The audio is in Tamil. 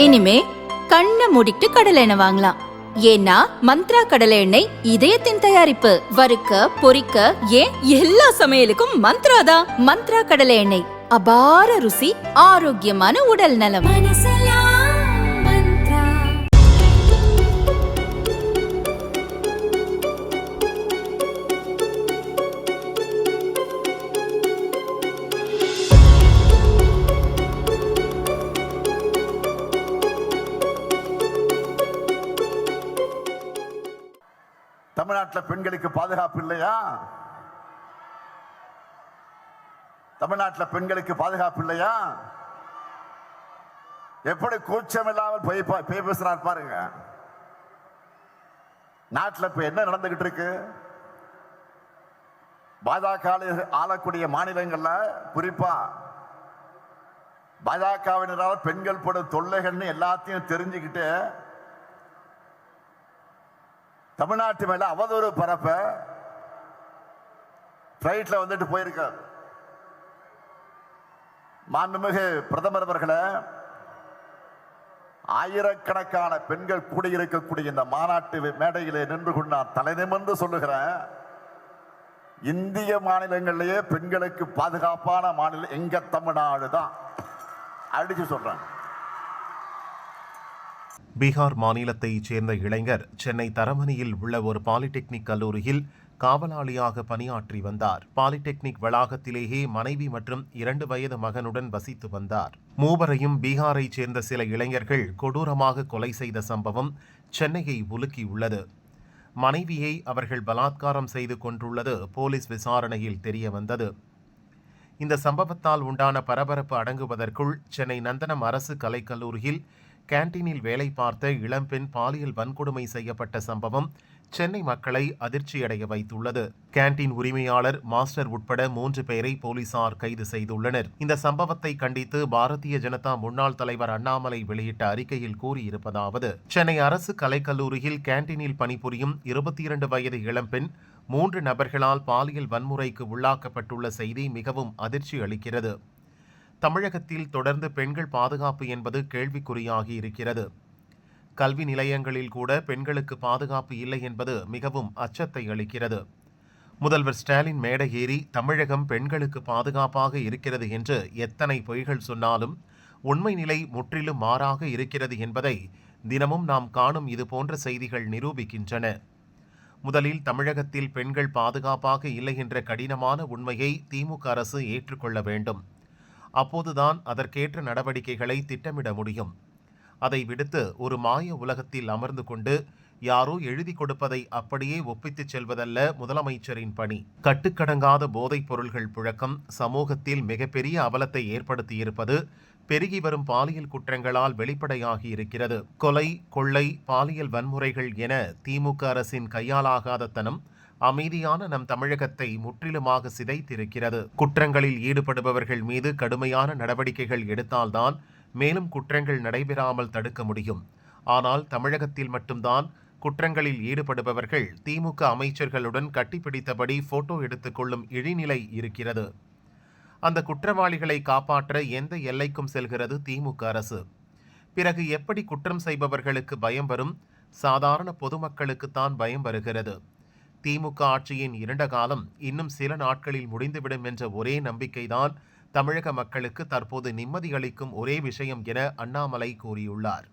இனிமே கண்ணை மூடிட்டு கடலை எண்ணெய் வாங்கலாம். ஏன்னா மந்த்ரா கடலை எண்ணெய் இதயத்தின் தயாரிப்பு. வறுக்க பொரிக்க ஏன் எல்லா சமையலுக்கும் மந்த்ரா தான். மந்த்ரா கடலை எண்ணெய் அபார ருசி, ஆரோக்கியமான உடல் நலம். தமிழ்நாட்டில் பெண்களுக்கு பாதுகாப்பு இல்லையா? தமிழ்நாட்டில் பெண்களுக்கு பாதுகாப்பு இல்லையா? எப்படி கூச்சம் இல்லாமல் போய் பேசுறார் பாருங்க. நாட்டில் இப்ப என்ன நடந்துகிட்டு இருக்கு? பாஜக ஆளக்கூடிய மாநிலங்கள்ல, குறிப்பா பாஜகவினரால் பெண்கள் படும் தொல்லைகள்னு எல்லாத்தையும் தெரிஞ்சுக்கிட்டு தமிழ்நாட்டு மேல அவதூறு பரப்ப பிளைட்ல வந்துட்டு போயிருக்கார். மாண்புமிகு பிரதமர் அவர்களே, ஆயிரக்கணக்கான பெண்கள் கூடியிருக்கக்கூடிய இந்த மாநாட்டு மேடையிலே நின்று கொண்டு நான் தலைநிமிர்ந்து சொல்லுகிறேன், இந்திய மாநிலங்களிலேயே பெண்களுக்கு பாதுகாப்பான மாநிலம் எங்க தமிழ்நாடு தான். அடிச்சு சொல்றேன். பீகார் மாநிலத்தைச் சேர்ந்த இளைஞர் சென்னை தரமணியில் உள்ள ஒரு பாலிடெக்னிக் கல்லூரியில் காவலாளியாக பணியாற்றி வந்தார். பாலிடெக்னிக் வளாகத்திலேயே மனைவி மற்றும் 2 வயது மகனுடன் வசித்து வந்தார். மூவரையும் பீகாரைச் சேர்ந்த சில இளைஞர்கள் கொடூரமாக கொலை செய்த சம்பவம் சென்னையை உலுக்கியுள்ளது. மனைவியை அவர்கள் பலாத்காரம் செய்து கொண்டுள்ளது போலீஸ் விசாரணையில் தெரியவந்தது. இந்த சம்பவத்தால் உண்டான பரபரப்பு அடங்குவதற்குள் சென்னை நந்தனம் அரசு கலைக்கல்லூரியில் கேண்டீனில் வேலை பார்த்த இளம்பெண் பாலியல் வன்கொடுமை செய்யப்பட்ட சம்பவம் சென்னை மக்களை அதிர்ச்சியடைய வைத்துள்ளது. கேண்டீன் உரிமையாளர், மாஸ்டர் உட்பட 3 பேரை போலீசார் கைது செய்துள்ளனர். இந்த சம்பவத்தை கண்டித்து பாரதிய ஜனதா முன்னாள் தலைவர் அண்ணாமலை வெளியிட்ட அறிக்கையில் கூறியிருப்பதாவது: சென்னை அரசு கலைக்கல்லூரியில் கேண்டீனில் பணிபுரியும் 22 வயது இளம்பெண் 3 நபர்களால் பாலியல் வன்முறைக்கு உள்ளாக்கப்பட்டுள்ள செய்தி மிகவும் அதிர்ச்சி அளிக்கிறது. தமிழகத்தில் தொடர்ந்து பெண்கள் பாதுகாப்பு என்பது கேள்விக்குறியாகி இருக்கிறது. கல்வி நிலையங்களில் கூட பெண்களுக்கு பாதுகாப்பு இல்லை என்பது மிகவும் அச்சத்தை அளிக்கிறது. முதல்வர் ஸ்டாலின் மேடை ஏறி தமிழகம் பெண்களுக்கு பாதுகாப்பாக இருக்கிறது என்று எத்தனை பொய்கள் சொன்னாலும் உண்மை நிலை முற்றிலும் மாறாக இருக்கிறது என்பதை தினமும் நாம் காணும் இதுபோன்ற செய்திகள் நிரூபிக்கின்றன. முதலில் தமிழகத்தில் பெண்கள் பாதுகாப்பாக இல்லை என்ற கடினமான உண்மையை திமுக அரசு ஏற்றுக்கொள்ள வேண்டும். அப்போதுதான் அதற்கேற்ற நடவடிக்கைகளை திட்டமிட முடியும். அதை விடுத்து ஒரு மாய உலகத்தில் அமர்ந்து கொண்டு யாரோ எழுதி கொடுப்பதை அப்படியே ஒப்பித்துச் செல்வதல்ல முதலமைச்சரின் பணி. கட்டுக்கடங்காத போதைப் பொருள்கள் புழக்கம் சமூகத்தில் மிகப்பெரிய அவலத்தை ஏற்படுத்தியிருப்பது பெருகி வரும் பாலியல் குற்றங்களால் வெளிப்படையாகி இருக்கிறது. கொலை, கொள்ளை, பாலியல் வன்முறைகள் என திமுக அரசின் கையாலாகாத தனம் அமைதியான நம் தமிழகத்தை முற்றிலுமாக சிதைத்திருக்கிறது. குற்றங்களில் ஈடுபடுபவர்கள் மீது கடுமையான நடவடிக்கைகள் எடுத்தால்தான் மேலும் குற்றங்கள் நடைபெறாமல் தடுக்க முடியும். ஆனால் தமிழகத்தில் மட்டும்தான் குற்றங்களில் ஈடுபடுபவர்கள் திமுக அமைச்சர்களுடன் கட்டிப்பிடித்தபடி போட்டோ எடுத்துக்கொள்ளும் இழிநிலை இருக்கிறது. அந்த குற்றவாளிகளை காப்பாற்ற எந்த எல்லைக்கும் செல்கிறது திமுக அரசு. பிறகு எப்படி குற்றம் செய்பவர்களுக்கு பயம் வரும்? சாதாரண பொதுமக்களுக்குத்தான் பயம் வருகிறது. திமுக ஆட்சியின் இருண்ட காலம் இன்னும் சில நாட்களில் முடிந்துவிடும் என்ற ஒரே நம்பிக்கைதான் தமிழக மக்களுக்கு தற்போது நிம்மதி அளிக்கும் ஒரே விஷயம் என அண்ணாமலை கூறியுள்ளார்.